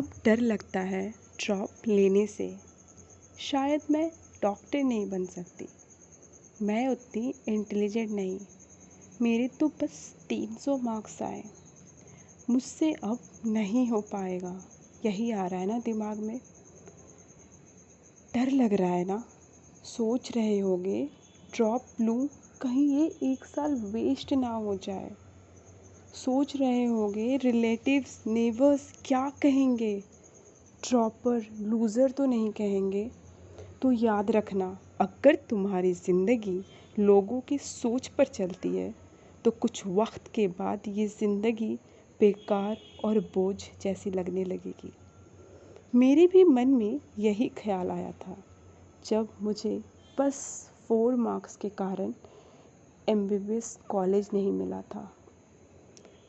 अब डर लगता है ड्रॉप लेने से। शायद मैं डॉक्टर नहीं बन सकती, मैं उतनी इंटेलिजेंट नहीं, मेरे तो बस 300 मार्क्स आए, मुझसे अब नहीं हो पाएगा। यही आ रहा है ना दिमाग में। डर लग रहा है ना। सोच रहे होगे ड्रॉप लूँ, कहीं ये 1 साल वेस्ट ना हो जाए। सोच रहे होगे रिलेटिव्स नेबर्स क्या कहेंगे, ड्रॉपर लूज़र तो नहीं कहेंगे। तो याद रखना, अगर तुम्हारी ज़िंदगी लोगों की सोच पर चलती है तो कुछ वक्त के बाद ये ज़िंदगी बेकार और बोझ जैसी लगने लगेगी। मेरे भी मन में यही ख्याल आया था जब मुझे बस 4 मार्क्स के कारण MBBS कॉलेज नहीं मिला था।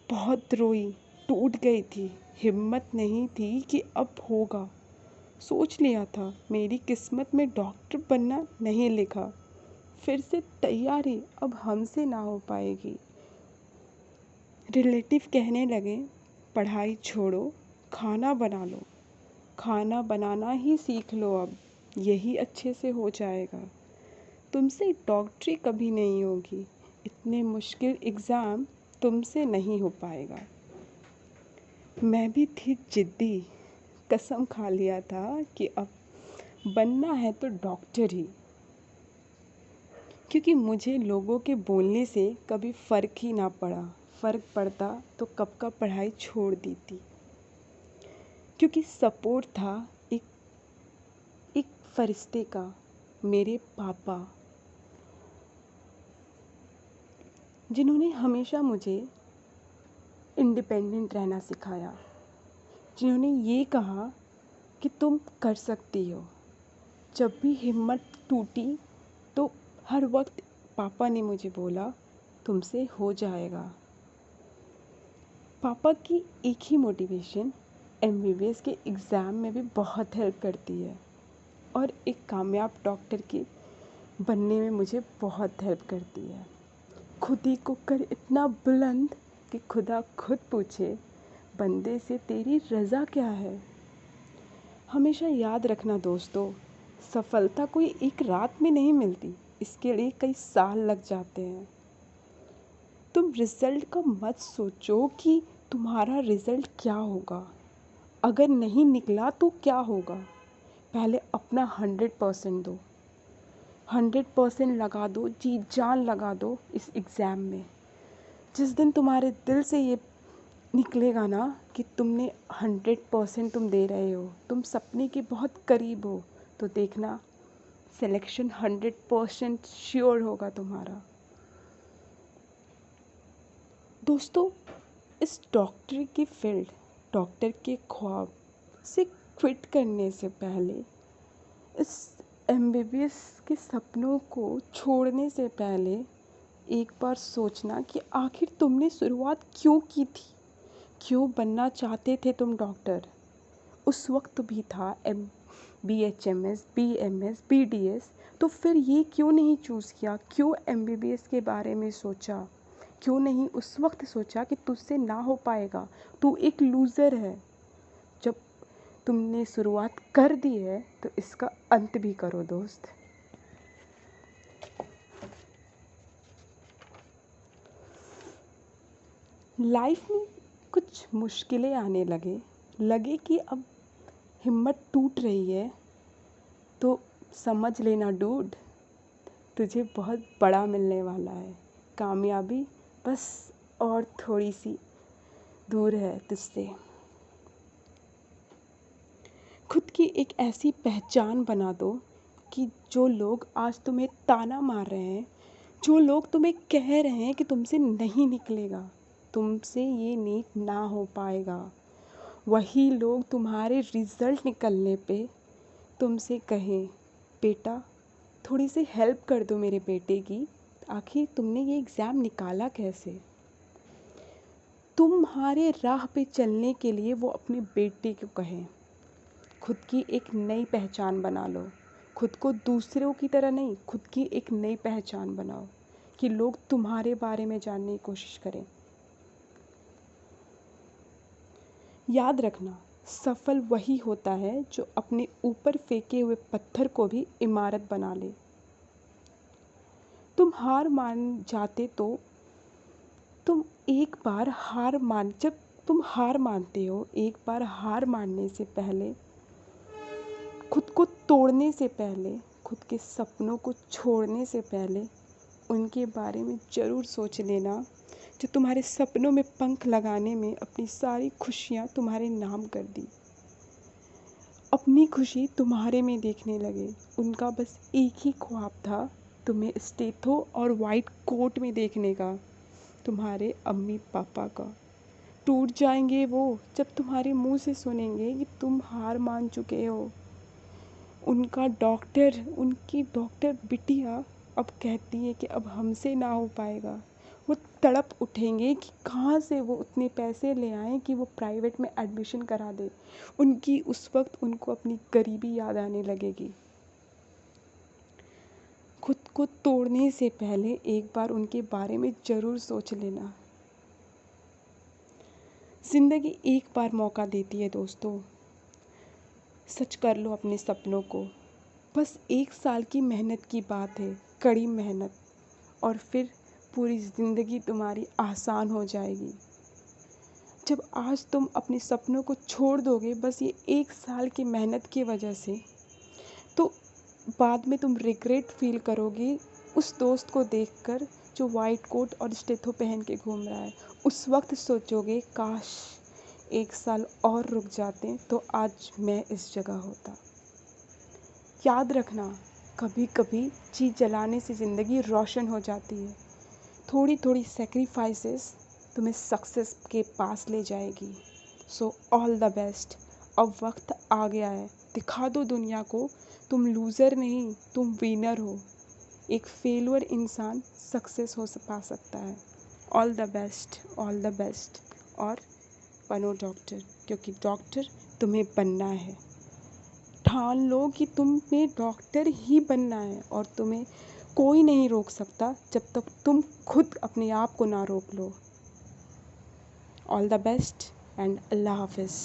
बहुत रोई, टूट गई थी, हिम्मत नहीं थी कि अब होगा। सोच लिया था मेरी किस्मत में डॉक्टर बनना नहीं लिखा, फिर से तैयारी अब हमसे ना हो पाएगी। रिलेटिव कहने लगे पढ़ाई छोड़ो, खाना बना लो, खाना बनाना ही सीख लो, अब यही अच्छे से हो जाएगा, तुमसे डॉक्टरी कभी नहीं होगी, इतने मुश्किल एग्ज़ाम तुमसे नहीं हो पाएगा। मैं भी थी जिद्दी, कसम खा लिया था कि अब बनना है तो डॉक्टर ही, क्योंकि मुझे लोगों के बोलने से कभी फ़र्क ही ना पड़ा। फ़र्क पड़ता तो कब का पढ़ाई छोड़ दी थी, क्योंकि सपोर्ट था एक एक फरिश्ते का, मेरे पापा, जिन्होंने हमेशा मुझे इंडिपेंडेंट रहना सिखाया, जिन्होंने ये कहा कि तुम कर सकती हो। जब भी हिम्मत टूटी तो हर वक्त पापा ने मुझे बोला तुमसे हो जाएगा। पापा की एक ही मोटिवेशन MBBS के एग्ज़ाम में भी बहुत हेल्प करती है और एक कामयाब डॉक्टर के बनने में मुझे बहुत हेल्प करती है। खुद ही को कर इतना बुलंद कि खुदा खुद पूछे बंदे से तेरी रज़ा क्या है। हमेशा याद रखना दोस्तों, सफलता कोई एक रात में नहीं मिलती, इसके लिए कई साल लग जाते हैं। तुम रिज़ल्ट का मत सोचो कि तुम्हारा रिज़ल्ट क्या होगा, अगर नहीं निकला तो क्या होगा। पहले अपना 100% दो, 100% लगा दो, जी जान लगा दो इस एग्ज़ाम में। जिस दिन तुम्हारे दिल से ये निकलेगा ना कि तुमने 100% तुम दे रहे हो, तुम सपने के बहुत करीब हो, तो देखना सिलेक्शन 100% श्योर होगा तुम्हारा। दोस्तों, इस डॉक्टरी की फील्ड, डॉक्टर के ख्वाब से क्विट करने से पहले, इस MBBS के सपनों को छोड़ने से पहले एक बार सोचना कि आखिर तुमने शुरुआत क्यों की थी, क्यों बनना चाहते थे तुम डॉक्टर। उस वक्त भी था BHMS, BMS, BDS, तो फिर ये क्यों नहीं चूज़ किया, क्यों MBBS के बारे में सोचा, क्यों नहीं उस वक्त सोचा कि तुझसे ना हो पाएगा, तू एक लूज़र है। जब तुमने शुरुआत कर दी है तो इसका अंत भी करो दोस्त। लाइफ में कुछ मुश्किलें आने लगे कि अब हिम्मत टूट रही है, तो समझ लेना डूड, तुझे बहुत बड़ा मिलने वाला है। कामयाबी बस और थोड़ी सी दूर है तुझसे। खुद की एक ऐसी पहचान बना दो कि जो लोग आज तुम्हें ताना मार रहे हैं, जो लोग तुम्हें कह रहे हैं कि तुमसे नहीं निकलेगा, तुमसे ये नीट ना हो पाएगा, वही लोग तुम्हारे रिज़ल्ट निकलने पे तुमसे कहें बेटा थोड़ी सी हेल्प कर दो मेरे बेटे की, आखिर तुमने ये एग्ज़ाम निकाला कैसे। तुम्हारे राह पे चलने के लिए वो अपने बेटे को कहें। खुद की एक नई पहचान बना लो, खुद को दूसरों की तरह नहीं, खुद की एक नई पहचान बनाओ कि लोग तुम्हारे बारे में जानने की कोशिश करें। याद रखना, सफल वही होता है जो अपने ऊपर फेंके हुए पत्थर को भी इमारत बना ले। तुम हार मान जाते तो तुम एक बार हार मान जब तुम हार मानते हो, एक बार हार मानने से पहले, खुद को तोड़ने से पहले, खुद के सपनों को छोड़ने से पहले उनके बारे में ज़रूर सोच लेना जो तुम्हारे सपनों में पंख लगाने में अपनी सारी खुशियाँ तुम्हारे नाम कर दी। अपनी खुशी तुम्हारे में देखने लगे। उनका बस एक ही ख्वाब था, तुम्हें स्टेथो और वाइट कोट में देखने का, तुम्हारे अम्मी पापा का। टूट जाएंगे वो जब तुम्हारे मुंह से सुनेंगे कि तुम हार मान चुके हो। उनकी डॉक्टर बिटिया अब कहती है कि अब हमसे ना हो पाएगा। वो तड़प उठेंगे कि कहाँ से वो उतने पैसे ले आएं कि वो प्राइवेट में एडमिशन करा दे। उस वक्त उनको अपनी गरीबी याद आने लगेगी। खुद को तोड़ने से पहले एक बार उनके बारे में ज़रूर सोच लेना। ज़िंदगी एक बार मौका देती है दोस्तों। सच कर लो अपने सपनों को। बस 1 साल की मेहनत की बात है, कड़ी मेहनत, और फिर पूरी ज़िंदगी तुम्हारी आसान हो जाएगी। जब आज तुम अपने सपनों को छोड़ दोगे बस ये 1 साल की मेहनत की वजह से, तो बाद में तुम रिग्रेट फील करोगे उस दोस्त को देखकर जो वाइट कोट और स्टेथो पहन के घूम रहा है। उस वक्त सोचोगे काश 1 साल और रुक जाते तो आज मैं इस जगह होता। याद रखना, कभी कभी जी जलाने से ज़िंदगी रोशन हो जाती है। थोड़ी थोड़ी सेक्रीफाइसेस तुम्हें सक्सेस के पास ले जाएगी। So all the best. अब वक्त आ गया है, दिखा दो दुनिया को तुम लूज़र नहीं, तुम विनर हो। एक फेलुअर इंसान सक्सेस पा सकता है। All the best, all the best. और बनो डॉक्टर, क्योंकि डॉक्टर तुम्हें बनना है। ठान लो कि तुम्हें डॉक्टर ही बनना है और तुम्हें कोई नहीं रोक सकता जब तक तुम खुद अपने आप को ना रोक लो। ऑल द बेस्ट एंड अल्लाह हाफिज़।